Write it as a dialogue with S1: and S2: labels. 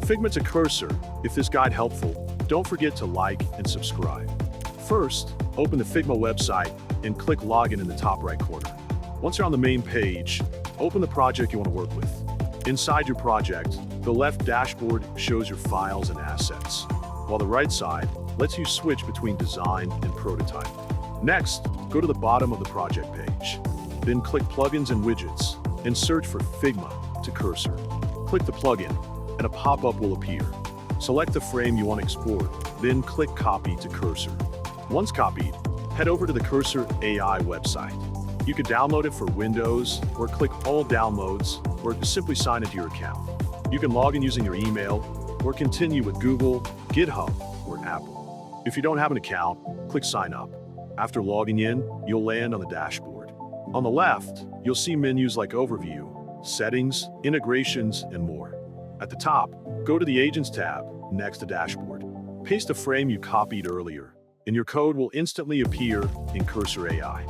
S1: Figma to Cursor. If this guide helpful, don't forget to like and subscribe. First, open the Figma website and click Login in the top right corner. Once you're on the main page, open the project you want to work with. Inside your project, the left dashboard shows your files and assets, while the right side lets you switch between design and prototype. Next, go to the bottom of the project page. Then click Plugins and Widgets and search for Figma to Cursor. Click the plugin and a pop-up will appear. Select the frame you want to export, then click Copy to Cursor. Once copied, head over to the Cursor AI website. You can download it for Windows or click All Downloads or simply sign into your account. You can log in using your email or continue with Google, GitHub, or Apple. If you don't have an account, click Sign Up. After logging in, you'll land on the dashboard. On the left, you'll see menus like Overview, Settings, Integrations, and more. At the top, go to the Agents tab next to Dashboard. Paste the frame you copied earlier, and your code will instantly appear in Cursor AI.